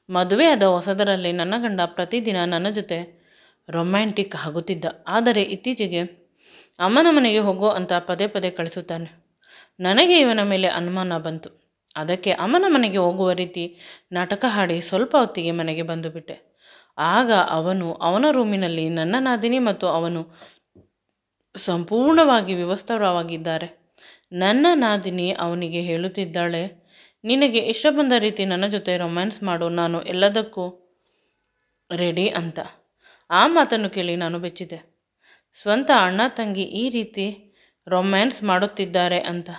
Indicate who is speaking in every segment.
Speaker 1: ಮದುವೆಯಾದ ಹೊಸದರಲ್ಲಿ ನನ್ನ ಗಂಡ ಪ್ರತಿದಿನ ನನ್ನ ಜೊತೆ ರೊಮ್ಯಾಂಟಿಕ್ ಆಗುತ್ತಿದ್ದ. ಆದರೆ ಇತ್ತೀಚೆಗೆ ಅಮ್ಮನ ಮನೆಗೆ ಹೋಗೋ ಅಂತ ಪದೇ ಪದೇ ಕಳಿಸುತ್ತಾನೆ. ನನಗೆ ಇವನ ಮೇಲೆ ಅನುಮಾನ ಬಂತು. ಅದಕ್ಕೆ ಅಮ್ಮನ ಮನೆಗೆ ಹೋಗುವ ರೀತಿ ನಾಟಕ ಹಾಡಿ ಸ್ವಲ್ಪ ಹೊತ್ತಿಗೆ ಮನೆಗೆ ಬಂದು ಬಿಟ್ಟೆ. ಆಗ ಅವನ ರೂಮಿನಲ್ಲಿ ನನ್ನ ನಾದಿನಿ ಮತ್ತು ಅವನು ಸಂಪೂರ್ಣವಾಗಿ ವ್ಯವಸ್ಥಿತವಾಗಿದ್ದಾರೆ. ನನ್ನ ನಾದಿನಿ ಅವನಿಗೆ ಹೇಳುತ್ತಿದ್ದಾಳೆ, ನಿನಗೆ ಇಷ್ಟ ಬಂದ ರೀತಿ ನನ್ನ ಜೊತೆ ರೊಮ್ಯಾನ್ಸ್ ಮಾಡು, ನಾನು ಎಲ್ಲದಕ್ಕೂ ರೆಡಿ ಅಂತ. ಆ ಮಾತನ್ನು ಕೇಳಿ ನಾನು ಬೆಚ್ಚಿದೆ. ಸ್ವಂತ ಅಣ್ಣ ತಂಗಿ ಈ ರೀತಿ ರೊಮ್ಯಾನ್ಸ್ ಮಾಡುತ್ತಿದ್ದಾರೆ ಅಂತ.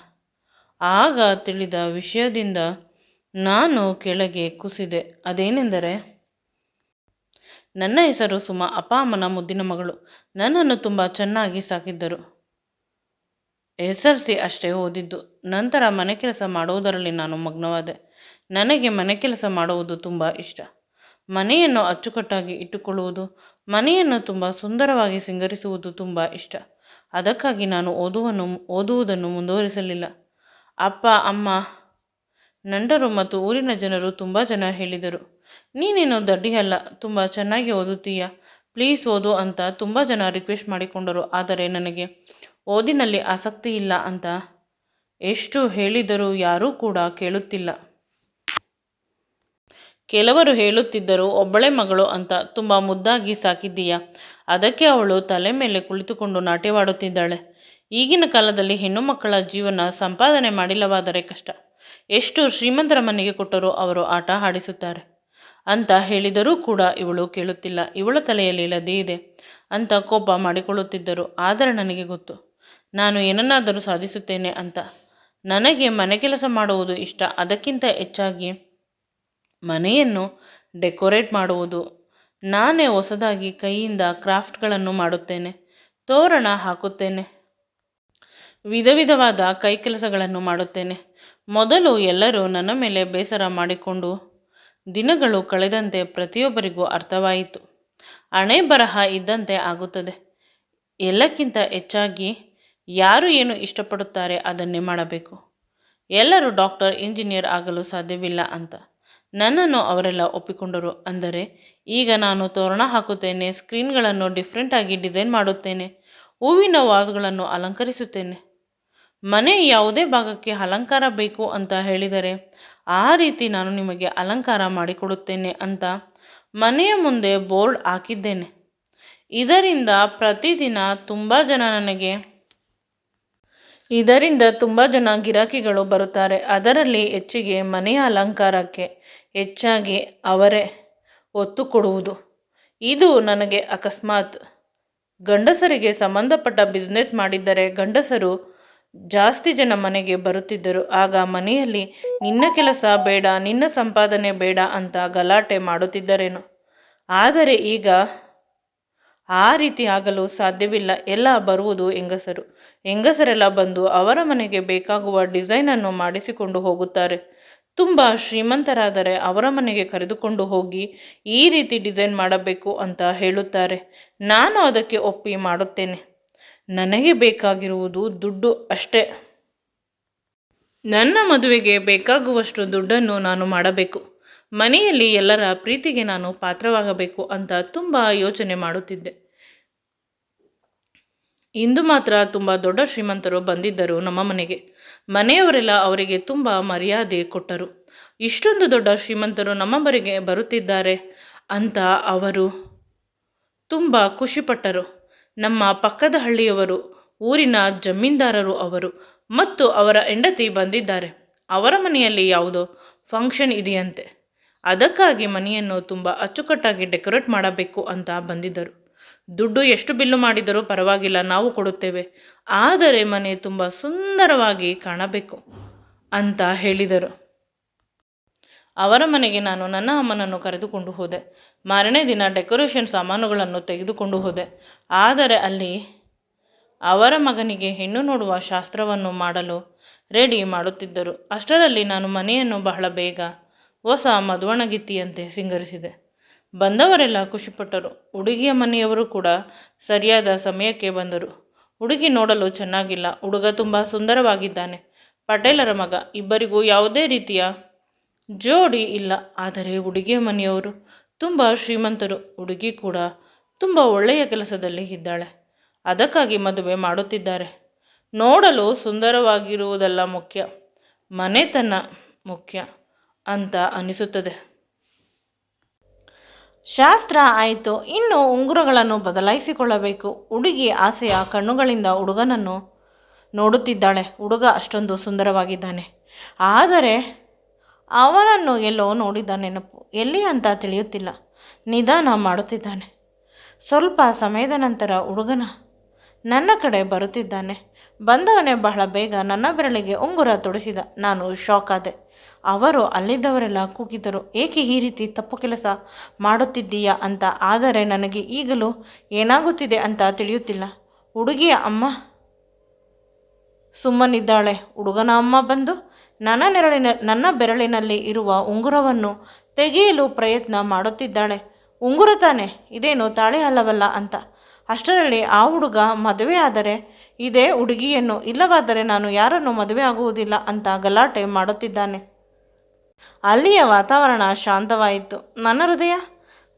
Speaker 1: ಆಗ ತಿಳಿದ ವಿಷಯದಿಂದ ನಾನು ಕೆಳಗೆ ಕುಸಿದೆ. ಅದೇನೆಂದರೆ, ನನ್ನ ಹೆಸರು ಸುಮಾ. ಅಪ್ಪ ಅಮ್ಮನ ಮುದ್ದಿನ ಮಗಳು. ನನ್ನನ್ನು ತುಂಬ ಚೆನ್ನಾಗಿ ಸಾಕಿದ್ದರು. SSLC ಅಷ್ಟೇ ಓದಿದ್ದು. ನಂತರ ಮನೆ ಕೆಲಸ ಮಾಡುವುದರಲ್ಲಿ ನಾನು ಮಗ್ನವಾದೆ. ನನಗೆ ಮನೆ ಕೆಲಸ ಮಾಡುವುದು ತುಂಬ ಇಷ್ಟ. ಮನೆಯನ್ನು ಅಚ್ಚುಕಟ್ಟಾಗಿ ಇಟ್ಟುಕೊಳ್ಳುವುದು, ಮನೆಯನ್ನು ತುಂಬ ಸುಂದರವಾಗಿ ಸಿಂಗರಿಸುವುದು ತುಂಬ ಇಷ್ಟ. ಅದಕ್ಕಾಗಿ ನಾನು ಓದುವುದನ್ನು ಮುಂದುವರಿಸಲಿಲ್ಲ. ಅಪ್ಪ ಅಮ್ಮ, ನಂಟರು ಮತ್ತು ಊರಿನ ಜನರು ತುಂಬ ಜನ ಹೇಳಿದರು, ನೀನೇನು ದಡ್ಡಿಯಲ್ಲ, ತುಂಬ ಚೆನ್ನಾಗಿ ಓದುತ್ತೀಯ, ಪ್ಲೀಸ್ ಓದು ಅಂತ ತುಂಬ ಜನ ರಿಕ್ವೆಸ್ಟ್ ಮಾಡಿಕೊಂಡರು. ಆದರೆ ನನಗೆ ಓದಿನಲ್ಲಿ ಆಸಕ್ತಿ ಇಲ್ಲ ಅಂತ ಎಷ್ಟು ಹೇಳಿದರೂ ಯಾರೂ ಕೂಡ ಕೇಳುತ್ತಿಲ್ಲ. ಕೆಲವರು ಹೇಳುತ್ತಿದ್ದರು, ಒಬ್ಬಳೇ ಮಗಳು ಅಂತ ತುಂಬ ಮುದ್ದಾಗಿ ಸಾಕಿದ್ದೀಯಾ, ಅದಕ್ಕೆ ಅವಳು ತಲೆ ಮೇಲೆ ಕುಳಿತುಕೊಂಡು ನಾಟ್ಯವಾಡುತ್ತಿದ್ದಾಳೆ. ಈಗಿನ ಕಾಲದಲ್ಲಿ ಹೆಣ್ಣು ಮಕ್ಕಳ ಜೀವನ ಸಂಪಾದನೆ ಮಾಡಿಲ್ಲವಾದರೆ ಕಷ್ಟ. ಎಷ್ಟು ಶ್ರೀಮಂತರ ಮನೆಗೆ ಕೊಟ್ಟರೂ ಅವರು ಆಟ ಆಡಿಸುತ್ತಾರೆ ಅಂತ ಹೇಳಿದರೂ ಕೂಡ ಇವಳು ಕೇಳುತ್ತಿಲ್ಲ. ಇವಳ ತಲೆಯಲ್ಲಿ ಲದ್ದಿ ಇದೆ ಅಂತ ಕೋಪ ಮಾಡಿಕೊಳ್ಳುತ್ತಿದ್ದರು. ಆದರೆ ನನಗೆ ಗೊತ್ತು, ನಾನು ಏನನ್ನಾದರೂ ಸಾಧಿಸುತ್ತೇನೆ ಅಂತ. ನನಗೆ ಮನೆ ಕೆಲಸ ಮಾಡುವುದು ಇಷ್ಟ. ಅದಕ್ಕಿಂತ ಹೆಚ್ಚಾಗಿ ಮನೆಯನ್ನು ಡೆಕೋರೇಟ್ ಮಾಡುವುದು. ನಾನೇ ಹೊಸದಾಗಿ ಕೈಯಿಂದ ಕ್ರಾಫ್ಟ್ಗಳನ್ನು ಮಾಡುತ್ತೇನೆ, ತೋರಣ ಹಾಕುತ್ತೇನೆ, ವಿಧ ವಿಧವಾದ ಕೈ ಕೆಲಸಗಳನ್ನು ಮಾಡುತ್ತೇನೆ. ಮೊದಲು ಎಲ್ಲರೂ ನನ್ನ ಮೇಲೆ ಬೇಸರ ಮಾಡಿಕೊಂಡು ದಿನಗಳು ಕಳೆದಂತೆ ಪ್ರತಿಯೊಬ್ಬರಿಗೂ ಅರ್ಥವಾಯಿತು, ಹಣೆ ಬರಹ ಇದ್ದಂತೆ ಆಗುತ್ತದೆ. ಎಲ್ಲಕ್ಕಿಂತ ಹೆಚ್ಚಾಗಿ ಯಾರು ಏನು ಇಷ್ಟಪಡುತ್ತಾರೆ ಅದನ್ನೇ ಮಾಡಬೇಕು. ಎಲ್ಲರೂ ಡಾಕ್ಟರ್, ಇಂಜಿನಿಯರ್ ಆಗಲು ಸಾಧ್ಯವಿಲ್ಲ ಅಂತ ನನ್ನನ್ನು ಅವರೆಲ್ಲ ಒಪ್ಪಿಕೊಂಡರು. ಅಂದರೆ ಈಗ ನಾನು ತೋರಣ ಹಾಕುತ್ತೇನೆ, ಸ್ಕ್ರೀನ್ಗಳನ್ನು ಡಿಫ್ರೆಂಟಾಗಿ ಡಿಸೈನ್ ಮಾಡುತ್ತೇನೆ, ಹೂವಿನ ವಾಸ್ಗಳನ್ನು ಅಲಂಕರಿಸುತ್ತೇನೆ. ಮನೆ ಯಾವುದೇ ಭಾಗಕ್ಕೆ ಅಲಂಕಾರ ಬೇಕು ಅಂತ ಹೇಳಿದರೆ ಆ ರೀತಿ ನಾನು ನಿಮಗೆ ಅಲಂಕಾರ ಮಾಡಿಕೊಡುತ್ತೇನೆ ಅಂತ ಮನೆಯ ಮುಂದೆ ಬೋರ್ಡ್ ಹಾಕಿದ್ದೇನೆ. ಇದರಿಂದ ಪ್ರತಿದಿನ ತುಂಬ ಜನ ಗಿರಾಕಿಗಳು ಬರುತ್ತಾರೆ. ಅದರಲ್ಲಿ ಹೆಚ್ಚಿಗೆ ಮನೆಯ ಅಲಂಕಾರಕ್ಕೆ ಹೆಚ್ಚಾಗಿ ಅವರೇ ಒತ್ತು ಕೊಡುವುದು. ಇದು ನನಗೆ ಅಕಸ್ಮಾತ್. ಗಂಡಸರಿಗೆ ಸಂಬಂಧಪಟ್ಟ ಬಿಸ್ನೆಸ್ ಮಾಡಿದ್ದರೆ ಗಂಡಸರು ಜಾಸ್ತಿ ಜನ ಮನೆಗೆ ಬರುತ್ತಿದ್ದರು. ಆಗ ಮನೆಯಲ್ಲಿ ನಿನ್ನ ಕೆಲಸ ಬೇಡ, ನಿನ್ನ ಸಂಪಾದನೆ ಬೇಡ ಅಂತ ಗಲಾಟೆ ಮಾಡುತ್ತಿದ್ದರೇನು. ಆದರೆ ಈಗ ಆ ರೀತಿ ಆಗಲು ಸಾಧ್ಯವಿಲ್ಲ. ಎಲ್ಲ ಬರುವುದು ಹೆಂಗಸರೆಲ್ಲ ಬಂದು ಅವರ ಮನೆಗೆ ಬೇಕಾಗುವ ಡಿಸೈನನ್ನು ಮಾಡಿಸಿಕೊಂಡು ಹೋಗುತ್ತಾರೆ. ತುಂಬ ಶ್ರೀಮಂತರಾದರೆ ಅವರ ಮನೆಗೆ ಕರೆದುಕೊಂಡು ಹೋಗಿ ಈ ರೀತಿ ಡಿಸೈನ್ ಮಾಡಬೇಕು ಅಂತ ಹೇಳುತ್ತಾರೆ. ನಾನು ಅದಕ್ಕೆ ಒಪ್ಪಿ ಮಾಡುತ್ತೇನೆ. ನನಗೆ ಬೇಕಾಗಿರುವುದು ದುಡ್ಡು ಅಷ್ಟೇ. ನನ್ನ ಮದುವೆಗೆ ಬೇಕಾಗುವಷ್ಟು ದುಡ್ಡನ್ನು ನಾನು ಮಾಡಬೇಕು. ಮನೆಯಲ್ಲಿ ಎಲ್ಲರ ಪ್ರೀತಿಗೆ ನಾನು ಪಾತ್ರವಾಗಬೇಕು ಅಂತ ತುಂಬ ಯೋಚನೆ ಮಾಡುತ್ತಿದ್ದೆ. ಇಂದು ಮಾತ್ರ ತುಂಬ ದೊಡ್ಡ ಶ್ರೀಮಂತರು ಬಂದಿದ್ದರು ನಮ್ಮ ಮನೆಗೆ. ಮನೆಯವರೆಲ್ಲ ಅವರಿಗೆ ತುಂಬ ಮರ್ಯಾದೆ ಕೊಟ್ಟರು. ಇಷ್ಟೊಂದು ದೊಡ್ಡ ಶ್ರೀಮಂತರು ನಮ್ಮ ಮನೆಗೆ ಬರುತ್ತಿದ್ದಾರೆ ಅಂತ ಅವರು ತುಂಬ ಖುಷಿಪಟ್ಟರು. ನಮ್ಮ ಪಕ್ಕದ ಹಳ್ಳಿಯವರು, ಊರಿನ ಜಮೀನ್ದಾರರು ಅವರು ಮತ್ತು ಅವರ ಹೆಂಡತಿ ಬಂದಿದ್ದಾರೆ. ಅವರ ಮನೆಯಲ್ಲಿ ಯಾವುದೋ ಫಂಕ್ಷನ್ ಇದೆಯಂತೆ. ಅದಕ್ಕಾಗಿ ಮನೆಯನ್ನು ತುಂಬ ಅಚ್ಚುಕಟ್ಟಾಗಿ ಡೆಕೋರೇಟ್ ಮಾಡಬೇಕು ಅಂತ ಬಂದಿದ್ದರು. ದುಡ್ಡು ಎಷ್ಟು ಬಿಲ್ಲು ಮಾಡಿದರೂ ಪರವಾಗಿಲ್ಲ, ನಾವು ಕೊಡುತ್ತೇವೆ, ಆದರೆ ಮನೆ ತುಂಬ ಸುಂದರವಾಗಿ ಕಾಣಬೇಕು ಅಂತ ಹೇಳಿದರು. ಅವರ ಮನೆಗೆ ನಾನು ನನ್ನ ಅಮ್ಮನನ್ನು ಕರೆದುಕೊಂಡು ಹೋದೆ. ಮಾರನೇ ದಿನ ಡೆಕೋರೇಷನ್ ಸಾಮಾನುಗಳನ್ನು ತೆಗೆದುಕೊಂಡು ಹೋದೆ. ಆದರೆ ಅಲ್ಲಿ ಅವರ ಮಗನಿಗೆ ಹೆಣ್ಣು ನೋಡುವ ಶಾಸ್ತ್ರವನ್ನು ಮಾಡಲು ರೆಡಿ ಮಾಡುತ್ತಿದ್ದರು. ಅಷ್ಟರಲ್ಲಿ ನಾನು ಮನೆಯನ್ನು ಬಹಳ ಬೇಗ ಹೊಸ ಮದುವಣಗಿತ್ತಿಯಂತೆ ಸಿಂಗರಿಸಿದೆ. ಬಂದವರೆಲ್ಲ ಖುಷಿಪಟ್ಟರು. ಹುಡುಗಿಯ ಮನೆಯವರು ಕೂಡ ಸರಿಯಾದ ಸಮಯಕ್ಕೆ ಬಂದರು. ಹುಡುಗಿ ನೋಡಲು ಚೆನ್ನಾಗಿಲ್ಲ, ಹುಡುಗ ತುಂಬ ಸುಂದರವಾಗಿದ್ದಾನೆ, ಪಟೇಲರ ಮಗ. ಇಬ್ಬರಿಗೂ ಯಾವುದೇ ರೀತಿಯ ಜೋಡಿ ಇಲ್ಲ. ಆದರೆ ಹುಡುಗಿಯ ಮನೆಯವರು ತುಂಬ ಶ್ರೀಮಂತರು. ಹುಡುಗಿ ಕೂಡ ತುಂಬ ಒಳ್ಳೆಯ ಕೆಲಸದಲ್ಲಿ ಇದ್ದಾಳೆ. ಅದಕ್ಕಾಗಿ ಮದುವೆ ಮಾಡುತ್ತಿದ್ದಾರೆ. ನೋಡಲು ಸುಂದರವಾಗಿರುವುದಲ್ಲ ಮುಖ್ಯ, ಮನೆತನ ಮುಖ್ಯ ಅಂತ ಅನಿಸುತ್ತದೆ. ಶಾಸ್ತ್ರ ಆಯಿತು, ಇನ್ನು ಉಂಗುರಗಳನ್ನು ಬದಲಾಯಿಸಿಕೊಳ್ಳಬೇಕು. ಹುಡುಗಿ ಆಸೆಯ ಕಣ್ಣುಗಳಿಂದ ಹುಡುಗನನ್ನು ನೋಡುತ್ತಿದ್ದಾಳೆ. ಹುಡುಗ ಅಷ್ಟೊಂದು ಸುಂದರವಾಗಿದ್ದಾನೆ. ಆದರೆ ಅವನನ್ನು ಎಲ್ಲೋ ನೋಡಿದ ನೆನಪು, ಎಲ್ಲಿ ಅಂತ ತಿಳಿಯುತ್ತಿಲ್ಲ. ನಿಧಾನ ಮಾಡುತ್ತಿದ್ದಾನೆ. ಸ್ವಲ್ಪ ಸಮಯದ ನಂತರ ಹುಡುಗನ ನನ್ನ ಕಡೆ ಬರುತ್ತಿದ್ದಾನೆ. ಬಂದವನೇ ಬಹಳ ಬೇಗ ನನ್ನ ಬೆರಳಿಗೆ ಉಂಗುರ ತೊಡಿಸಿದ. ನಾನು ಶಾಕ್ ಆದೆ. ಅವರು ಅಲ್ಲಿದ್ದವರೆಲ್ಲ ಕೂಗಿದರು, ಏಕೆ ಈ ರೀತಿ ತಪ್ಪು ಕೆಲಸ ಮಾಡುತ್ತಿದ್ದೀಯಾ ಅಂತ. ಆದರೆ ನನಗೆ ಈಗಲೂ ಏನಾಗುತ್ತಿದೆ ಅಂತ ತಿಳಿಯುತ್ತಿಲ್ಲ. ಹುಡುಗಿಯ ಅಮ್ಮ ಸುಮ್ಮನಿದ್ದಾಳೆ. ಹುಡುಗನ ಅಮ್ಮ ಬಂದು ನನ್ನ ಬೆರಳಿನಲ್ಲಿ ಇರುವ ಉಂಗುರವನ್ನು ತೆಗೆಯಲು ಪ್ರಯತ್ನ ಮಾಡುತ್ತಿದ್ದಾಳೆ. ಉಂಗುರ ತಾನೆ, ಇದೇನು ತಾಳಿ ಅಲ್ಲವಲ್ಲ ಅಂತ. ಅಷ್ಟರಲ್ಲಿ ಆ ಹುಡುಗ ಮದುವೆ ಆದರೆ ಇದೇ ಹುಡುಗಿಯನ್ನು, ಇಲ್ಲವಾದರೆ ನಾನು ಯಾರನ್ನು ಮದುವೆ ಆಗುವುದಿಲ್ಲ ಅಂತ ಗಲಾಟೆ ಮಾಡುತ್ತಿದ್ದಾನೆ. ಅಲ್ಲಿಯ ವಾತಾವರಣ ಶಾಂತವಾಯಿತು. ನನ್ನ ಹೃದಯ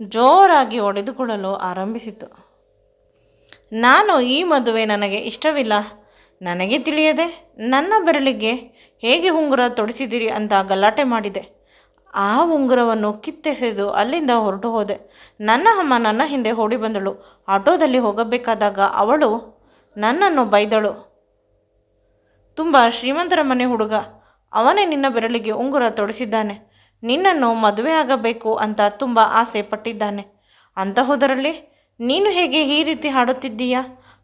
Speaker 1: ಜೋರಾಗಿ ಹೊಡೆದುಕೊಳ್ಳಲು ಆರಂಭಿಸಿತು. ನಾನು ಈ ಮದುವೆ ನನಗೆ ಇಷ್ಟವಿಲ್ಲ. ನನಗೆ ತಿಳಿಯದೆ ನನ್ನ ಬೆರಳಿಗೆ ಹೇಗೆ ಉಂಗುರ ತೊಡಿಸಿದಿರಿ ಅಂತ ಗಲಾಟೆ ಮಾಡಿದೆ. ಆ ಉಂಗುರವನ್ನು ಕಿತ್ತೆಸೆದು ಅಲ್ಲಿಂದ ಹೊರಟು ಹೋದೆ. ನನ್ನ ಅಮ್ಮ ನನ್ನ ಹಿಂದೆ ಓಡಿ ಬಂದಳು. ಆಟೋದಲ್ಲಿ ಹೋಗಬೇಕಾದಾಗ ಅವಳು ನನ್ನನ್ನು ಬೈದಳು. ತುಂಬ ಶ್ರೀಮಂತರ ಮನೆ ಹುಡುಗ, ಅವನೇ ನಿನ್ನ ಬೆರಳಿಗೆ ಉಂಗುರ ತೊಡಿಸಿದ್ದಾನೆ. ನಿನ್ನನ್ನು ಮದುವೆ ಆಗಬೇಕು ಅಂತ ತುಂಬ ಆಸೆ ಪಟ್ಟಿದ್ದಾನೆ. ಅಂತಹುದರಲ್ಲಿ ನೀನು ಹೇಗೆ ಈ ರೀತಿ ಹಾಡುತ್ತಿದ್ದೀಯಾ?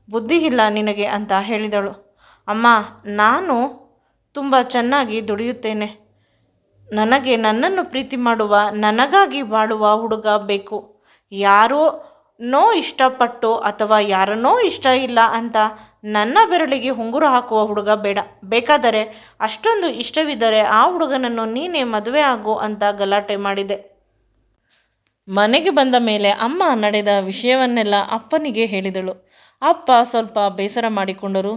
Speaker 1: ಬುದ್ಧಿ ಇಲ್ಲ ನಿನಗೆ ಅಂತ ಹೇಳಿದಳು. ಅಮ್ಮ, ನಾನು ತುಂಬ ಚೆನ್ನಾಗಿ ದುಡಿಯುತ್ತೇನೆ. ನನಗೆ ನನ್ನನ್ನು ಪ್ರೀತಿ ಮಾಡುವ, ನನಗಾಗಿ ಬಾಳುವ ಹುಡುಗ ಬೇಕು. ಯಾರನ್ನೋ ಇಷ್ಟಪಟ್ಟು ಅಥವಾ ಯಾರನ್ನೋ ಇಷ್ಟ ಇಲ್ಲ ಅಂತ ನನ್ನ ಬೆರಳಿಗೆ ಉಂಗುರ ಹಾಕುವ ಹುಡುಗ ಬೇಡ. ಬೇಕಾದರೆ ಅಷ್ಟೊಂದು ಇಷ್ಟವಿದ್ದರೆ ಆ ಹುಡುಗನನ್ನು ನೀನೇ ಮದುವೆ ಆಗು ಅಂತ ಗಲಾಟೆ ಮಾಡಿದೆ. ಮನೆಗೆ ಬಂದ ಮೇಲೆ ಅಮ್ಮ ನಡೆದ ವಿಷಯವನ್ನೆಲ್ಲ ಅಪ್ಪನಿಗೆ ಹೇಳಿದಳು. ಅಪ್ಪ ಸ್ವಲ್ಪ ಬೇಸರ ಮಾಡಿಕೊಂಡರು.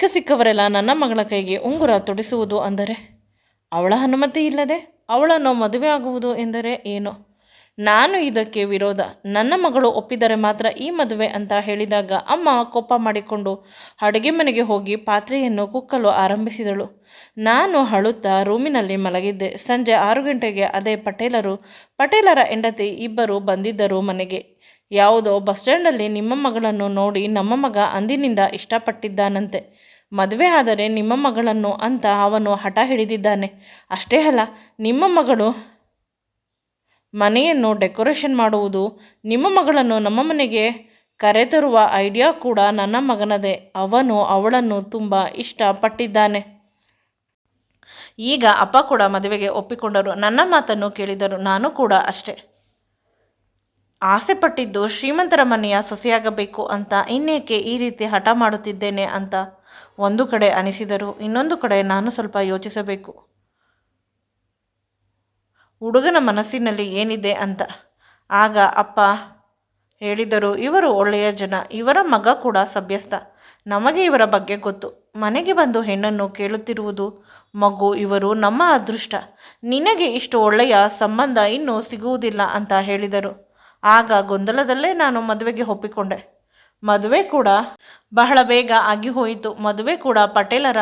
Speaker 1: ಸಿಕ್ಕವರೆಲ್ಲ ನನ್ನ ಮಗಳ ಕೈಗೆ ಉಂಗುರ ತೊಡಿಸುವುದು ಅಂದರೆ, ಅವಳ ಅನುಮತಿ ಇಲ್ಲದೆ ಅವಳನ್ನು ಮದುವೆ ಆಗುವುದು ಎಂದರೆ ಏನು? ನಾನು ಇದಕ್ಕೆ ವಿರೋಧ. ನನ್ನ ಮಗಳು ಒಪ್ಪಿದರೆ ಮಾತ್ರ ಈ ಮದುವೆ ಅಂತ ಹೇಳಿದಾಗ ಅಮ್ಮ ಕೋಪ ಮಾಡಿಕೊಂಡು ಅಡುಗೆ ಮನೆಗೆ ಹೋಗಿ ಪಾತ್ರೆಯನ್ನು ಕುಕ್ಕಲು ಆರಂಭಿಸಿದಳು. ನಾನು ಅಳುತ್ತಾ ರೂಮಿನಲ್ಲಿ ಮಲಗಿದ್ದೆ. ಸಂಜೆ 6 ಗಂಟೆಗೆ ಅದೇ ಪಟೇಲರ ಹೆಂಡತಿ ಇಬ್ಬರು ಬಂದಿದ್ದರು ಮನೆಗೆ. ಯಾವುದೋ ಬಸ್ ಸ್ಟ್ಯಾಂಡಲ್ಲಿ ನಿಮ್ಮ ಮಗಳನ್ನು ನೋಡಿ ನಮ್ಮ ಮಗ ಅಂದಿನಿಂದ ಇಷ್ಟಪಟ್ಟಿದ್ದಾನಂತೆ. ಮದುವೆ ಆದರೆ ನಿಮ್ಮ ಮಗಳನ್ನು ಅಂತ ಅವನು ಹಠ ಹಿಡಿದಿದ್ದಾನೆ. ಅಷ್ಟೇ ಅಲ್ಲ, ನಿಮ್ಮ ಮಗಳು ಮನೆಯನ್ನು ಡೆಕೋರೇಷನ್ ಮಾಡುವುದು, ನಿಮ್ಮ ಮಗಳನ್ನು ನಮ್ಮ ಮನೆಗೆ ಕರೆತರುವ ಐಡಿಯಾ ಕೂಡ ನನ್ನ ಮಗನದೇ. ಅವನು ಅವಳನ್ನು ತುಂಬ ಇಷ್ಟಪಟ್ಟಿದ್ದಾನೆ. ಈಗ ಅಪ್ಪ ಕೂಡ ಮದುವೆಗೆ ಒಪ್ಪಿಕೊಂಡರು. ನನ್ನ ಮಾತನ್ನು ಕೇಳಿದರು. ನಾನು ಕೂಡ ಅಷ್ಟೇ ಆಸೆ ಪಟ್ಟಿದ್ದು ಶ್ರೀಮಂತರ ಮನೆಯ ಸೊಸೆಯಾಗಬೇಕು ಅಂತ. ಇನ್ನೇಕೆ ಈ ರೀತಿ ಹಠ ಮಾಡುತ್ತಿದ್ದೇನೆ ಅಂತ ಒಂದು ಕಡೆ ಅನಿಸಿದರು. ಇನ್ನೊಂದು ಕಡೆ ನಾನು ಸ್ವಲ್ಪ ಯೋಚಿಸಬೇಕು, ಹುಡುಗನ ಮನಸ್ಸಿನಲ್ಲಿ ಏನಿದೆ ಅಂತ. ಆಗ ಅಪ್ಪ ಹೇಳಿದರು, ಇವರು ಒಳ್ಳೆಯ ಜನ, ಇವರ ಮಗ ಕೂಡ ಸಭ್ಯಸ್ಥ. ನಮಗೆ ಇವರ ಬಗ್ಗೆ ಗೊತ್ತು. ಮನೆಗೆ ಬಂದು ಹೆಣ್ಣನ್ನು ಕೇಳುತ್ತಿರುವುದು ಮಗು. ಇವರು ನಮ್ಮ ಅದೃಷ್ಟ. ನಿನಗೆ ಇಷ್ಟು ಒಳ್ಳೆಯ ಸಂಬಂಧ ಇನ್ನೂ ಸಿಗುವುದಿಲ್ಲ ಅಂತ ಹೇಳಿದರು. ಆಗ ಗೊಂದಲದಲ್ಲೇ ನಾನು ಮದುವೆಗೆ ಒಪ್ಪಿಕೊಂಡೆ. ಮದುವೆ ಕೂಡ ಬಹಳ ಬೇಗ ಆಗಿ ಹೋಯಿತು. ಮದುವೆ ಕೂಡ ಪಟೇಲರ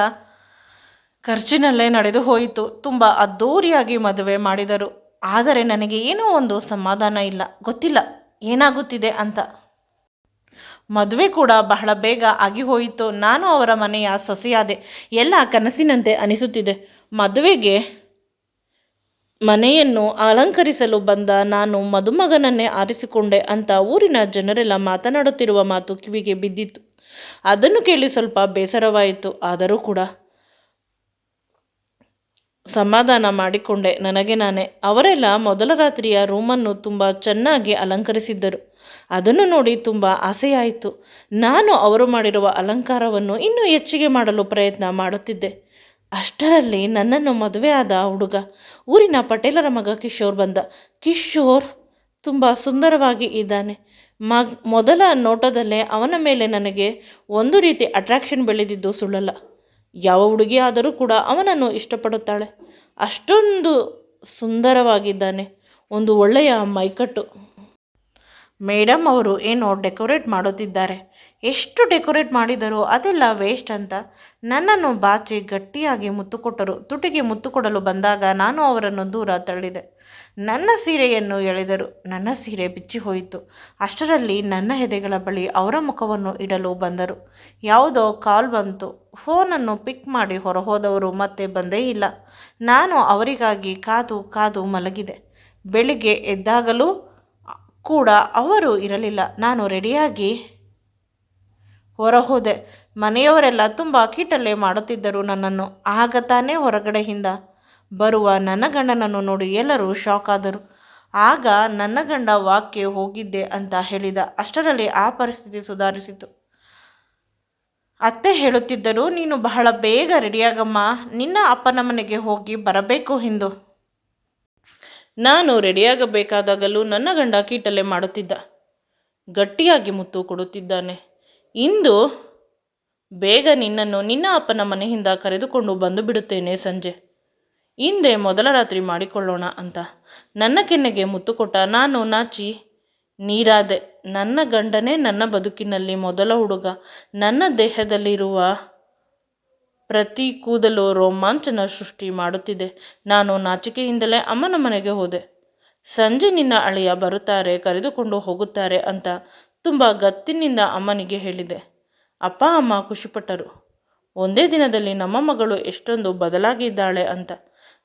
Speaker 1: ಖರ್ಚಿನಲ್ಲೇ ನಡೆದು ಹೋಯಿತು. ತುಂಬ ಅದ್ಧೂರಿಯಾಗಿ ಮದುವೆ ಮಾಡಿದರು. ಆದರೆ ನನಗೆ ಏನೋ ಒಂದು ಸಮಾಧಾನ ಇಲ್ಲ. ಗೊತ್ತಿಲ್ಲ ಏನಾಗುತ್ತಿದೆ ಅಂತ. ಮದುವೆ ಕೂಡ ಬಹಳ ಬೇಗ ಆಗಿ ಹೋಯಿತು. ನಾನು ಅವರ ಮನೆಯ ಸೊಸೆಯಾದೆ. ಎಲ್ಲ ಕನಸಿನಂತೆ ಅನಿಸುತ್ತಿದೆ. ಮದುವೆಗೆ ಮನೆಯನ್ನು ಅಲಂಕರಿಸಲು ಬಂದ ನಾನು ಮದುಮಗನನ್ನೇ ಆರಿಸಿಕೊಂಡೆ ಅಂತ ಊರಿನ ಜನರೆಲ್ಲ ಮಾತನಾಡುತ್ತಿರುವ ಮಾತು ಕಿವಿಗೆ ಬಿದ್ದಿತ್ತು. ಅದನ್ನು ಕೇಳಿ ಸ್ವಲ್ಪ ಬೇಸರವಾಯಿತು. ಆದರೂ ಕೂಡ ಸಮಾಧಾನ ಮಾಡಿಕೊಂಡೆ ನನಗೆ ನಾನೇ. ಅವರೆಲ್ಲ ಮೊದಲ ರಾತ್ರಿಯ ರೂಮನ್ನು ತುಂಬ ಚೆನ್ನಾಗಿ ಅಲಂಕರಿಸಿದ್ದರು. ಅದನ್ನು ನೋಡಿ ತುಂಬ ಆಸೆಯಾಯಿತು. ನಾನು ಅವರು ಮಾಡಿರುವ ಅಲಂಕಾರವನ್ನು ಇನ್ನೂ ಹೆಚ್ಚಿಗೆ ಮಾಡಲು ಪ್ರಯತ್ನ ಮಾಡುತ್ತಿದ್ದೆ. ಅಷ್ಟರಲ್ಲಿ ನನ್ನನ್ನು ಮದುವೆಯಾದ ಹುಡುಗ, ಊರಿನ ಪಟೇಲರ ಮಗ ಕಿಶೋರ್ ಬಂದ. ಕಿಶೋರ್ ತುಂಬ ಸುಂದರವಾಗಿ ಇದ್ದಾನೆ. ಮೊದಲ ನೋಟದಲ್ಲೇ ಅವನ ಮೇಲೆ ನನಗೆ ಒಂದು ರೀತಿ ಅಟ್ರಾಕ್ಷನ್ ಬೆಳೆದಿದ್ದು ಸುಳ್ಳಲ್ಲ. ಯಾವ ಹುಡುಗಿಯಾದರೂ ಕೂಡ ಅವನನ್ನು ಇಷ್ಟಪಡುತ್ತಾಳೆ. ಅಷ್ಟೊಂದು ಸುಂದರವಾಗಿದ್ದಾನೆ. ಒಂದು ಒಳ್ಳೆಯ ಮೈಕಟ್ಟು. ಮೇಡಮ್ ಅವರು ಏನೋ ಡೆಕೋರೇಟ್ ಮಾಡುತ್ತಿದ್ದಾರೆ. ಎಷ್ಟು ಡೆಕೋರೇಟ್ ಮಾಡಿದರೂ ಅದೆಲ್ಲ ವೇಸ್ಟ್ ಅಂತ ನನ್ನನ್ನು ಬಾಚಿ ಗಟ್ಟಿಯಾಗಿ ಮುತ್ತು ಕೊಟ್ಟರು. ತುಟಿಗೆ ಮುತ್ತು ಕೊಡಲು ಬಂದಾಗ ನಾನು ಅವರನ್ನು ದೂರ ತಳ್ಳಿದೆ. ನನ್ನ ಸೀರೆಯನ್ನು ಎಳೆದರು. ನನ್ನ ಸೀರೆ ಬಿಚ್ಚಿ ಹೋಯಿತು. ಅಷ್ಟರಲ್ಲಿ ನನ್ನ ಎದೆಗಳ ಬಳಿ ಅವರ ಮುಖವನ್ನು ಇಡಲು ಬಂದರು. ಯಾವುದೋ ಕಾಲ್ ಬಂತು. ಫೋನನ್ನು ಪಿಕ್ ಮಾಡಿ ಹೊರಹೋದವರು ಮತ್ತೆ ಬಂದೇ ಇಲ್ಲ. ನಾನು ಅವರಿಗಾಗಿ ಕಾದು ಕಾದು ಮಲಗಿದೆ. ಬೆಳಿಗ್ಗೆ ಎದ್ದಾಗಲೂ ಕೂಡ ಅವರು ಇರಲಿಲ್ಲ. ನಾನು ರೆಡಿಯಾಗಿ ಹೊರಹೋದೆ. ಮನೆಯವರೆಲ್ಲ ತುಂಬ ಕೀಟಲೆ ಮಾಡುತ್ತಿದ್ದರು ನನ್ನನ್ನು. ಆಗ ತಾನೇ ಹೊರಗಡೆಯಿಂದ ಬರುವ ನನ್ನ ಗಂಡನನ್ನು ನೋಡಿ ಎಲ್ಲರೂ ಶಾಕ್ ಆದರು. ಆಗ ನನ್ನ ಗಂಡ ವಾಕ್ಗೆ ಹೋಗಿದ್ದೆ ಅಂತ ಹೇಳಿದ. ಅಷ್ಟರಲ್ಲಿ ಆ ಪರಿಸ್ಥಿತಿ ಸುಧಾರಿಸಿತು. ಅತ್ತೆ ಹೇಳುತ್ತಿದ್ದರು, ನೀನು ಬಹಳ ಬೇಗ ರೆಡಿಯಾಗಮ್ಮ, ನಿನ್ನ ಅಪ್ಪನ ಮನೆಗೆ ಹೋಗಿ ಬರಬೇಕು ಎಂದು. ನಾನು ರೆಡಿಯಾಗಬೇಕಾದಾಗಲೂ ನನ್ನ ಗಂಡ ಕೀಟಲೆ ಮಾಡುತ್ತಿದ್ದ. ಗಟ್ಟಿಯಾಗಿ ಮುತ್ತು ಕೊಡುತ್ತಿದ್ದಾನೆ. ಇಂದು ಬೇಗ ನಿನ್ನನ್ನು ನಿನ್ನ ಅಪ್ಪನ ಮನೆಯಿಂದ ಕರೆದುಕೊಂಡು ಬಂದು ಬಿಡುತ್ತೇನೆ ಸಂಜೆ. ಹಿಂದೆ ಮೊದಲ ರಾತ್ರಿ ಮಾಡಿಕೊಳ್ಳೋಣ ಅಂತ ನನ್ನ ಕೆನ್ನೆಗೆ ಮುತ್ತು ಕೊಟ್ಟ. ನಾನು ನಾಚಿ ನೀರಾದೆ. ನನ್ನ ಗಂಡನೇ ನನ್ನ ಬದುಕಿನಲ್ಲಿ ಮೊದಲ ಹುಡುಗ. ನನ್ನ ದೇಹದಲ್ಲಿರುವ ಪ್ರತಿ ಕೂದಲು ರೋಮಾಂಚನ ಸೃಷ್ಟಿ ಮಾಡುತ್ತಿದೆ. ನಾನು ನಾಚಿಕೆಯಿಂದಲೇ ಅಮ್ಮನ ಮನೆಗೆ ಹೋದೆ. ಸಂಜೆ ನಿನ್ನ ಅಳಿಯ ಬರುತ್ತಾರೆ, ಕರೆದುಕೊಂಡು ಹೋಗುತ್ತಾರೆ ಅಂತ ತುಂಬ ಗತ್ತಿನಿಂದ ಅಮ್ಮನಿಗೆ ಹೇಳಿದೆ. ಅಪ್ಪ ಅಮ್ಮ ಖುಷಿಪಟ್ಟರು. ಒಂದೇ ದಿನದಲ್ಲಿ ನಮ್ಮ ಮಗಳು ಎಷ್ಟೊಂದು ಬದಲಾಗಿದ್ದಾಳೆ ಅಂತ.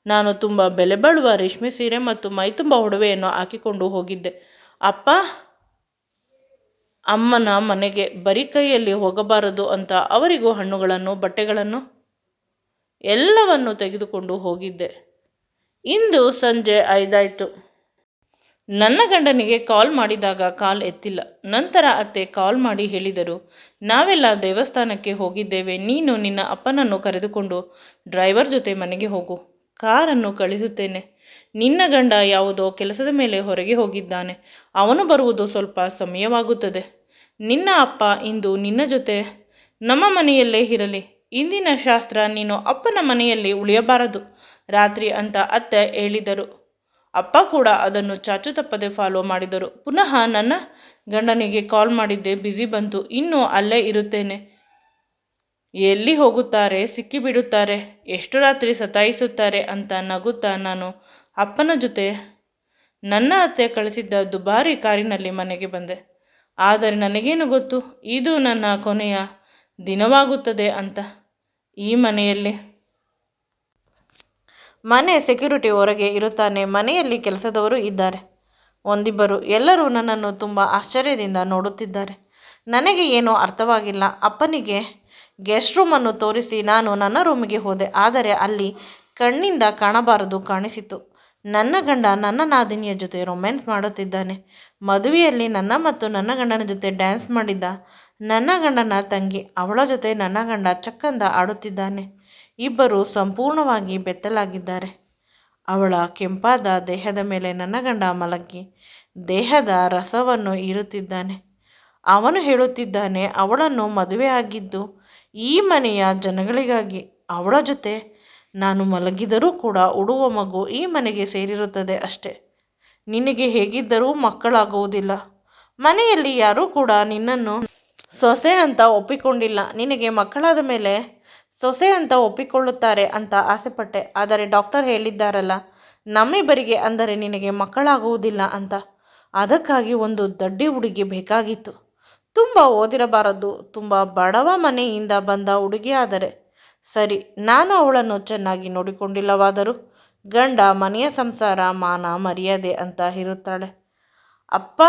Speaker 1: ನಾನು ತುಂಬ ಬೆಲೆ ಬಾಳುವ ರೇಷ್ಮೆ ಸೀರೆ ಮತ್ತು ಮೈತುಂಬ ಒಡವೆಯನ್ನು ಹಾಕಿಕೊಂಡು ಹೋಗಿದ್ದೆ. ಅಪ್ಪ ಅಮ್ಮನ ಮನೆಗೆ ಬರೀ ಕೈಯಲ್ಲಿ ಹೋಗಬಾರದು ಅಂತ ಅವರಿಗೂ ಹಣ್ಣುಗಳನ್ನು, ಬಟ್ಟೆಗಳನ್ನು ಎಲ್ಲವನ್ನು ತೆಗೆದುಕೊಂಡು ಹೋಗಿದ್ದೆ. ಇಂದು ಸಂಜೆ 5 ಆಯಿತು. ನನ್ನ ಗಂಡನಿಗೆ ಕಾಲ್ ಮಾಡಿದಾಗ ಕಾಲ್ ಎತ್ತಿಲ್ಲ. ನಂತರ ಅತ್ತೆ ಕಾಲ್ ಮಾಡಿ ಹೇಳಿದರು, ನಾವೆಲ್ಲ ದೇವಸ್ಥಾನಕ್ಕೆ ಹೋಗಿದ್ದೇವೆ. ನೀನು ನಿನ್ನ ಅಪ್ಪನನ್ನು ಕರೆದುಕೊಂಡು ಡ್ರೈವರ್ ಜೊತೆ ಮನೆಗೆ ಹೋಗು. ಕಾರನ್ನು ಕಳಿಸುತ್ತೇನೆ. ನಿನ್ನ ಗಂಡ ಯಾವುದೋ ಕೆಲಸದ ಮೇಲೆ ಹೊರಗೆ ಹೋಗಿದ್ದಾನೆ. ಅವನು ಬರುವುದು ಸ್ವಲ್ಪ ಸಮಯವಾಗುತ್ತದೆ. ನಿನ್ನ ಅಪ್ಪ ಇಂದು ನಿನ್ನ ಜೊತೆ ನಮ್ಮ ಮನೆಯಲ್ಲೇ ಇರಲಿ. ಇಂದಿನ ಶಾಸ್ತ್ರ ನೀನು ಅಪ್ಪನ ಮನೆಯಲ್ಲಿ ಉಳಿಯಬಾರದು ರಾತ್ರಿ ಅಂತ ಅತ್ತೆ ಹೇಳಿದರು. ಅಪ್ಪ ಕೂಡ ಅದನ್ನು ಚಾಚು ತಪ್ಪದೆ ಫಾಲೋ ಮಾಡಿದರು. ಪುನಃ ನನ್ನ ಗಂಡನಿಗೆ ಕಾಲ್ ಮಾಡಿದ್ದೆ, ಬ್ಯುಸಿ ಬಂತು. ಇನ್ನೂ ಅಲ್ಲೇ ಇರುತ್ತೇನೆ. ಎಲ್ಲಿ ಹೋಗುತ್ತಾರೆ, ಸಿಕ್ಕಿಬಿಡುತ್ತಾರೆ, ಎಷ್ಟು ರಾತ್ರಿ ಸತಾಯಿಸುತ್ತಾರೆ ಅಂತ ನಗುತ್ತಾ ನಾನು ಅಪ್ಪನ ಜೊತೆ ನನ್ನ ಅತ್ತೆ ಕಳಿಸಿದ್ದ ದುಬಾರಿ ಕಾರಿನಲ್ಲಿ ಮನೆಗೆ ಬಂದೆ. ಆದರೆ ನನಗೇನು ಗೊತ್ತು, ಇದು ನನ್ನ ಕೊನೆಯ ದಿನವಾಗುತ್ತದೆ ಅಂತ. ಈ ಮನೆಯಲ್ಲಿ ಮನೆ ಸೆಕ್ಯೂರಿಟಿ ಹೊರಗೆ ಇರುತ್ತಾನೆ. ಮನೆಯಲ್ಲಿ ಕೆಲಸದವರು ಇದ್ದಾರೆ, ಒಂದಿಬ್ಬರು. ಎಲ್ಲರೂ ನನ್ನನ್ನು ತುಂಬ ಆಶ್ಚರ್ಯದಿಂದ ನೋಡುತ್ತಿದ್ದಾರೆ. ನನಗೆ ಏನೂ ಅರ್ಥವಾಗಿಲ್ಲ. ಅಪ್ಪನಿಗೆ ಗೆಸ್ಟ್ ರೂಮನ್ನು ತೋರಿಸಿ ನಾನು ನನ್ನ ರೂಮಿಗೆ ಹೋದೆ. ಆದರೆ ಅಲ್ಲಿ ಕಣ್ಣಿಂದ ಕಾಣಬಾರದು ಕಾಣಿಸಿತು. ನನ್ನ ಗಂಡ ನನ್ನ ನಾದಿನಿಯ ಜೊತೆ ರೊಮ್ಯಾನ್ಸ್ ಮಾಡುತ್ತಿದ್ದಾನೆ. ಮದುವೆಯಲ್ಲಿ ನನ್ನ ಮತ್ತು ನನ್ನ ಗಂಡನ ಜೊತೆ ಡ್ಯಾನ್ಸ್ ಮಾಡಿದ್ದ ನನ್ನ ಗಂಡನ ತಂಗಿ, ಅವಳ ಜೊತೆ ನನ್ನ ಗಂಡ ಚಕ್ಕಂದ ಆಡುತ್ತಿದ್ದಾನೆ. ಇಬ್ಬರು ಸಂಪೂರ್ಣವಾಗಿ ಬೆತ್ತಲಾಗಿದ್ದಾರೆ. ಅವಳ ಕೆಂಪಾದ ದೇಹದ ಮೇಲೆ ನನ್ನ ಗಂಡ ಮಲಗಿ ದೇಹದ ರಸವನ್ನು ಹೀರುತ್ತಿದ್ದಾನೆ. ಅವನು ಹೇಳುತ್ತಿದ್ದಾನೆ, ಅವಳನ್ನು ಮದುವೆ ಆಗಿದ್ದು ಈ ಮನೆಯ ಜನಗಳಿಗಾಗಿ. ಅವಳ ಜೊತೆ ನಾನು ಮಲಗಿದರೂ ಕೂಡ ಉಡುವ ಮಗು ಈ ಮನೆಗೆ ಸೇರಿರುತ್ತದೆ ಅಷ್ಟೆ. ನಿನಗೆ ಹೇಗಿದ್ದರೂ ಮಕ್ಕಳಾಗುವುದಿಲ್ಲ. ಮನೆಯಲ್ಲಿ ಯಾರೂ ಕೂಡ ನಿನ್ನನ್ನು ಸೊಸೆ ಅಂತ ಒಪ್ಪಿಕೊಂಡಿಲ್ಲ. ನಿನಗೆ ಮಕ್ಕಳಾದ ಮೇಲೆ ಸೊಸೆ ಅಂತ ಒಪ್ಪಿಕೊಳ್ಳುತ್ತಾರೆ ಅಂತ ಆಸೆಪಟ್ಟೆ. ಆದರೆ ಡಾಕ್ಟರ್ ಹೇಳಿದ್ದಾರಲ್ಲ, ನಮ್ಮಿಬ್ಬರಿಗೆ ಅಂದರೆ ನಿನಗೆ ಮಕ್ಕಳಾಗುವುದಿಲ್ಲ ಅಂತ. ಅದಕ್ಕಾಗಿ ಒಂದು ದಡ್ಡಿ ಹುಡುಗಿ ಬೇಕಾಗಿತ್ತು. ತುಂಬ ಓದಿರಬಾರದು, ತುಂಬ ಬಡವ ಮನೆಯಿಂದ ಬಂದ ಹುಡುಗಿ ಆದರೆ ಸರಿ. ನಾನು ಅವಳನ್ನು ಚೆನ್ನಾಗಿ ನೋಡಿಕೊಂಡಿಲ್ಲವಾದರೂ ಗಂಡ, ಮನೆಯ ಸಂಸಾರ, ಮಾನ ಮರ್ಯಾದೆ ಅಂತ ಇರುತ್ತಾಳೆ. ಅಪ್ಪ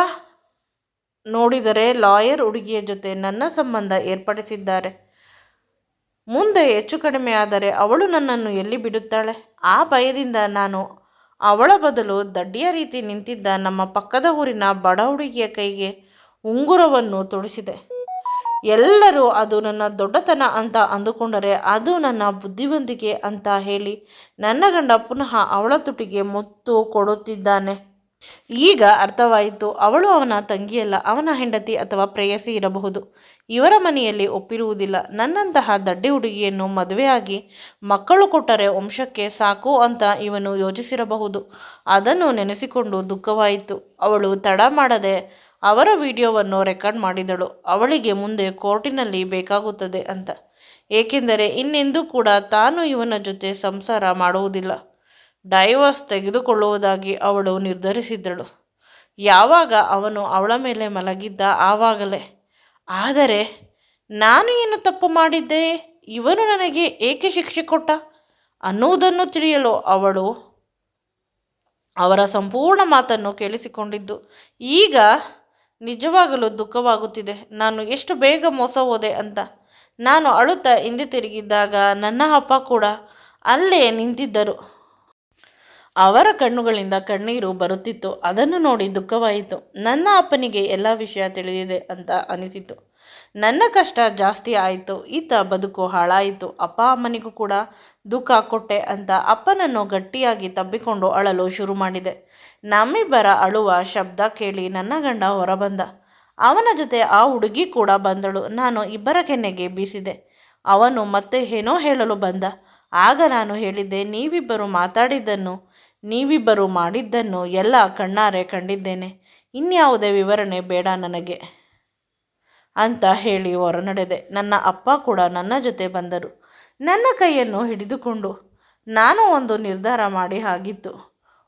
Speaker 1: ನೋಡಿದರೆ ಲಾಯರ್ ಹುಡುಗಿಯ ಜೊತೆ ನನ್ನ ಸಂಬಂಧ ಏರ್ಪಡಿಸಿದ್ದಾರೆ. ಮುಂದೆ ಹೆಚ್ಚು ಕಡಿಮೆ ಆದರೆ ಅವಳು ನನ್ನನ್ನು ಎಲ್ಲಿ ಬಿಡುತ್ತಾಳೆ? ಆ ಭಯದಿಂದ ನಾನು ಅವಳ ಬದಲು ದಡ್ಡಿಯ ರೀತಿ ನಿಂತಿದ್ದ ನಮ್ಮ ಪಕ್ಕದ ಊರಿನ ಬಡ ಹುಡುಗಿಯ ಕೈಗೆ ಉಂಗುರವನ್ನು ತೊಡಿಸಿದೆ. ಎಲ್ಲರೂ ಅದು ನನ್ನ ದೊಡ್ಡತನ ಅಂತ ಅಂದುಕೊಂಡರೆ ಅದು ನನ್ನ ಬುದ್ಧಿವಂತಿಕೆ ಅಂತ ಹೇಳಿ ನನ್ನ ಗಂಡ ಪುನಃ ಅವಳ ತುಟಿಗೆ ಮುತ್ತು ಕೊಡುತ್ತಿದ್ದಾನೆ. ಈಗ ಅರ್ಥವಾಯಿತು, ಅವಳು ಅವನ ತಂಗಿಯಲ್ಲ, ಅವನ ಹೆಂಡತಿ ಅಥವಾ ಪ್ರೇಯಸಿ ಇರಬಹುದು. ಇವರ ಮನೆಯಲ್ಲಿ ಒಪ್ಪಿರುವುದಿಲ್ಲ. ನನ್ನಂತಹ ದಡ್ಡಿ ಹುಡುಗಿಯನ್ನು ಮದುವೆಯಾಗಿ ಮಕ್ಕಳು ಕೊಟ್ಟರೆ ವಂಶಕ್ಕೆ ಸಾಕು ಅಂತ ಇವನು ಯೋಚಿಸಿರಬಹುದು. ಅದನ್ನು ನೆನೆಸಿಕೊಂಡು ದುಃಖವಾಯಿತು. ಅವಳು ತಡ ಮಾಡದೆ ಅವರ ವಿಡಿಯೋವನ್ನು ರೆಕಾರ್ಡ್ ಮಾಡಿದಳು. ಅವಳಿಗೆ ಮುಂದೆ ಕೋರ್ಟಿನಲ್ಲಿ ಬೇಕಾಗುತ್ತದೆ ಅಂತ. ಏಕೆಂದರೆ ಇನ್ನೆಂದೂ ಕೂಡ ತಾನು ಇವನ ಜೊತೆ ಸಂಸಾರ ಮಾಡುವುದಿಲ್ಲ, ಡೈವರ್ಸ್ ತೆಗೆದುಕೊಳ್ಳುವುದಾಗಿ ಅವಳು ನಿರ್ಧರಿಸಿದ್ದಳು. ಯಾವಾಗ ಅವನು ಅವಳ ಮೇಲೆ ಮಲಗಿದ್ದ ಆವಾಗಲೇ. ಆದರೆ ನಾನು ಏನು ತಪ್ಪು ಮಾಡಿದ್ದೆ, ಇವನು ನನಗೆ ಏಕೆ ಶಿಕ್ಷೆ ಕೊಟ್ಟ ಅನ್ನುವುದನ್ನು ತಿಳಿಯಲು ಅವಳು ಅವರ ಸಂಪೂರ್ಣ ಮಾತನ್ನು ಕೇಳಿಸಿಕೊಂಡಿದ್ದು. ಈಗ ನಿಜವಾಗಲೂ ದುಃಖವಾಗುತ್ತಿದೆ. ನಾನು ಎಷ್ಟು ಬೇಗ ಮೋಸ ಹೋದೆ ಅಂತ. ನಾನು ಅಳುತ್ತಾ ಹಿಂದೆ ತಿರುಗಿದ್ದಾಗ ನನ್ನ ಅಪ್ಪ ಕೂಡ ಅಲ್ಲೇ ನಿಂತಿದ್ದರು. ಅವರ ಕಣ್ಣುಗಳಿಂದ ಕಣ್ಣೀರು ಬರುತ್ತಿತ್ತು. ಅದನ್ನು ನೋಡಿ ದುಃಖವಾಯಿತು. ನನ್ನ ಅಪ್ಪನಿಗೆ ಎಲ್ಲ ವಿಷಯ ತಿಳಿದಿದೆ ಅಂತ ಅನಿಸಿತು. ನನ್ನ ಕಷ್ಟ ಜಾಸ್ತಿ ಆಯಿತು, ಈತ ಬದುಕು ಹಾಳಾಯಿತು. ಅಪ್ಪ ಅಮ್ಮನಿಗೂ ಕೂಡ ದುಃಖ ಕೊಟ್ಟೆ ಅಂತ ಅಪ್ಪನನ್ನು ಗಟ್ಟಿಯಾಗಿ ತಬ್ಬಿಕೊಂಡು ಅಳಲು ಶುರು ಮಾಡಿದೆ. ನಮ್ಮಿಬ್ಬರ ಅಳುವ ಶಬ್ದ ಕೇಳಿ ನನ್ನ ಗಂಡ ಹೊರಬಂದ. ಅವನ ಜೊತೆ ಆ ಹುಡುಗಿ ಕೂಡ ಬಂದಳು. ನಾನು ಇಬ್ಬರ ಕೆನ್ನೆಗೆ ಬೀಸಿದೆ. ಅವನು ಮತ್ತೆ ಏನೋ ಹೇಳಲು ಬಂದ. ಆಗ ನಾನು ಹೇಳಿದ್ದೆ, ನೀವಿಬ್ಬರು ಮಾಡಿದ್ದನ್ನು ಎಲ್ಲ ಕಣ್ಣಾರೆ ಕಂಡಿದ್ದೇನೆ, ಇನ್ಯಾವುದೇ ವಿವರಣೆ ಬೇಡ ನನಗೆ ಅಂತ ಹೇಳಿ ಹೊರನಡೆದೆ. ನನ್ನ ಅಪ್ಪ ಕೂಡ ನನ್ನ ಜೊತೆ ಬಂದರು. ನನ್ನ ಕೈಯನ್ನು ಹಿಡಿದುಕೊಂಡು ನಾನು ಒಂದು ನಿರ್ಧಾರ ಮಾಡಿ ಆಗಿತ್ತು.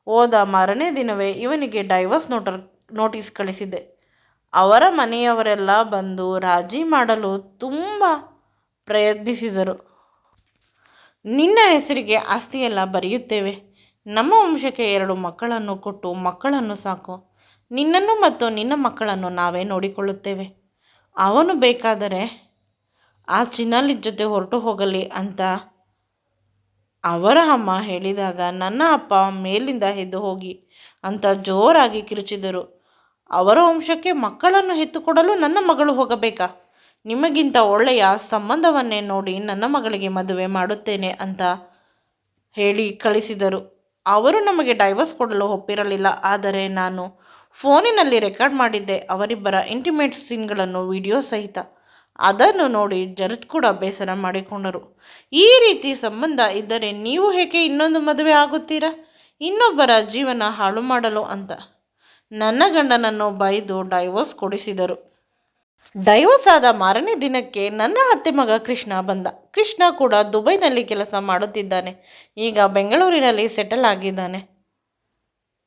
Speaker 1: ಹೋದ ಮಾರನೇ ದಿನವೇ ಇವನಿಗೆ ಡೈವರ್ಸ್ ನೋಟಿಸ್ ಕಳಿಸಿದೆ. ಅವರ ಮನೆಯವರೆಲ್ಲ ಬಂದು ರಾಜಿ ಮಾಡಲು ತುಂಬ ಪ್ರಯತ್ನಿಸಿದರು. ನಿನ್ನ ಹೆಸರಿಗೆ ಆಸ್ತಿಯೆಲ್ಲ ಬರೆಯುತ್ತೇವೆ, ನಮ್ಮ ವಂಶಕ್ಕೆ 2 ಮಕ್ಕಳನ್ನು ಕೊಟ್ಟು ಮಕ್ಕಳನ್ನು ಸಾಕು, ನಿನ್ನನ್ನು ಮತ್ತು ನಿನ್ನ ಮಕ್ಕಳನ್ನು ನಾವೇ ನೋಡಿಕೊಳ್ಳುತ್ತೇವೆ. ಅವನು ಬೇಕಾದರೆ ಆ ಚಿನ್ನಾಲಿ ಜೊತೆ ಹೊರಟು ಹೋಗಲಿ ಅಂತ ಅವರ ಅಮ್ಮ ಹೇಳಿದಾಗ ನನ್ನ ಅಪ್ಪ ಮೇಲಿಂದ ಎದ್ದು ಹೋಗಿ ಅಂತ ಜೋರಾಗಿ ಕಿರುಚಿದರು. ಅವರ ವಂಶಕ್ಕೆ ಮಕ್ಕಳನ್ನು ಎತ್ತುಕೊಡಲು ನನ್ನ ಮಗಳು ಹೋಗಬೇಕಾ? ನಿಮಗಿಂತ ಒಳ್ಳೆಯ ಸಂಬಂಧವನ್ನೇ ನೋಡಿ ನನ್ನ ಮಗಳಿಗೆ ಮದುವೆ ಮಾಡುತ್ತೇನೆ ಅಂತ ಹೇಳಿ ಕಳಿಸಿದರು. ಅವರು ನಮಗೆ ಡೈವರ್ಸ್ ಕೊಡಲು ಒಪ್ಪಿರಲಿಲ್ಲ. ಆದರೆ ನಾನು ಫೋನಿನಲ್ಲಿ ರೆಕಾರ್ಡ್ ಮಾಡಿದ್ದೆ ಅವರಿಬ್ಬರ ಇಂಟಿಮೇಟ್ ಸೀನ್ಗಳನ್ನು, ವಿಡಿಯೋ ಸಹಿತ. ಅದನ್ನು ನೋಡಿ ಜಡ್ಜ್ ಕೂಡ ಬೇಸರ ಮಾಡಿಕೊಂಡರು. ಈ ರೀತಿ ಸಂಬಂಧ ಇದ್ದರೆ ನೀವು ಏಕೆ ಇನ್ನೊಂದು ಮದುವೆ ಆಗುತ್ತೀರಾ, ಇನ್ನೊಬ್ಬರ ಜೀವನ ಹಾಳು ಮಾಡಲು ಅಂತ ನನ್ನ ಗಂಡನನ್ನು ಬೈದು ಡೈವರ್ಸ್ ಕೊಡಿಸಿದರು. ಡೈವರ್ಸ್ ಆದ ಮಾರನೇ ದಿನಕ್ಕೆ ನನ್ನ ಅತ್ತೆ ಮಗ ಕೃಷ್ಣ ಬಂದ. ಕೃಷ್ಣ ಕೂಡ ದುಬೈನಲ್ಲಿ ಕೆಲಸ ಮಾಡುತ್ತಿದ್ದಾನೆ. ಈಗ ಬೆಂಗಳೂರಿನಲ್ಲಿ ಸೆಟಲ್ ಆಗಿದ್ದಾನೆ.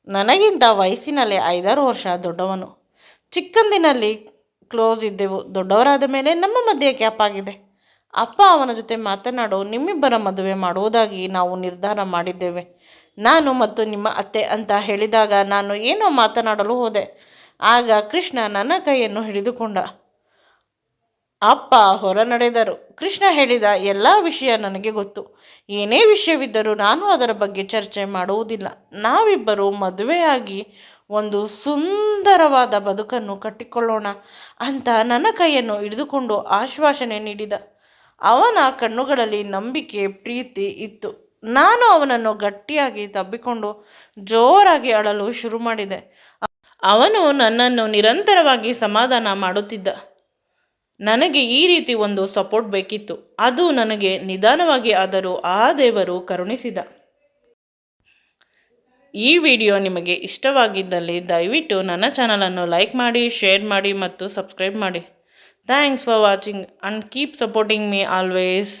Speaker 1: ನನಗಿಂತ ವಯಸ್ಸಿನಲ್ಲಿ 5-6 ವರ್ಷ ದೊಡ್ಡವನು. ಚಿಕ್ಕಂದಿನಲ್ಲಿ ಕ್ಲೋಸ್ ಇದ್ದೆವು. ದೊಡ್ಡವರಾದ ಮೇಲೆ ನಮ್ಮ ಮಧ್ಯೆ ಗ್ಯಾಪ್ ಆಗಿದೆ. ಅಪ್ಪ ಅವನ ಜೊತೆ ಮಾತನಾಡು, ನಿಮ್ಮಿಬ್ಬರ ಮದುವೆ ಮಾಡುವುದಾಗಿ ನಾವು ನಿರ್ಧಾರ ಮಾಡಿದ್ದೇವೆ, ನಾನು ಮತ್ತು ನಿಮ್ಮ ಅತ್ತೆ ಅಂತ ಹೇಳಿದಾಗ ನಾನು ಏನೋ ಮಾತನಾಡಲು ಹೋದೆ. ಆಗ ಕೃಷ್ಣ ನನ್ನ ಕೈಯನ್ನು ಹಿಡಿದುಕೊಂಡ. ಅಪ್ಪ ಹೊರ ನಡೆದರು. ಕೃಷ್ಣ ಹೇಳಿದ ಎಲ್ಲ ವಿಷಯ ನನಗೆ ಗೊತ್ತು. ಏನೇ ವಿಷಯವಿದ್ದರೂ ನಾನು ಅದರ ಬಗ್ಗೆ ಚರ್ಚೆ ಮಾಡುವುದಿಲ್ಲ. ನಾವಿಬ್ಬರು ಮದುವೆಯಾಗಿ ಒಂದು ಸುಂದರವಾದ ಬದುಕನ್ನು ಕಟ್ಟಿಕೊಳ್ಳೋಣ ಅಂತ ನನ್ನ ಕೈಯನ್ನು ಹಿಡಿದುಕೊಂಡು ಆಶ್ವಾಸನೆ ನೀಡಿದ. ಅವನ ಕಣ್ಣುಗಳಲ್ಲಿ ನಂಬಿಕೆ, ಪ್ರೀತಿ ಇತ್ತು. ನಾನು ಅವನನ್ನು ಗಟ್ಟಿಯಾಗಿ ತಬ್ಬಿಕೊಂಡು ಜೋರಾಗಿ ಅಳಲು ಶುರು ಮಾಡಿದೆ. ಅವನು ನನ್ನನ್ನು ನಿರಂತರವಾಗಿ ಸಮಾಧಾನ ಮಾಡುತ್ತಿದ್ದ. ನನಗೆ ಈ ರೀತಿ ಒಂದು ಸಪೋರ್ಟ್ ಬೇಕಿತ್ತು. ಅದು ನನಗೆ ನಿಧಾನವಾಗಿ ಆದರೂ ಆ ದೇವರು ಕರುಣಿಸಿದ. ಈ ವಿಡಿಯೋ ನಿಮಗೆ ಇಷ್ಟವಾಗಿದ್ದಲ್ಲಿ ದಯವಿಟ್ಟು ನನ್ನ ಚಾನಲನ್ನು ಲೈಕ್ ಮಾಡಿ, ಶೇರ್ ಮಾಡಿ ಮತ್ತು ಸಬ್ಸ್ಕ್ರೈಬ್ ಮಾಡಿ. Thanks for watching and keep supporting me always.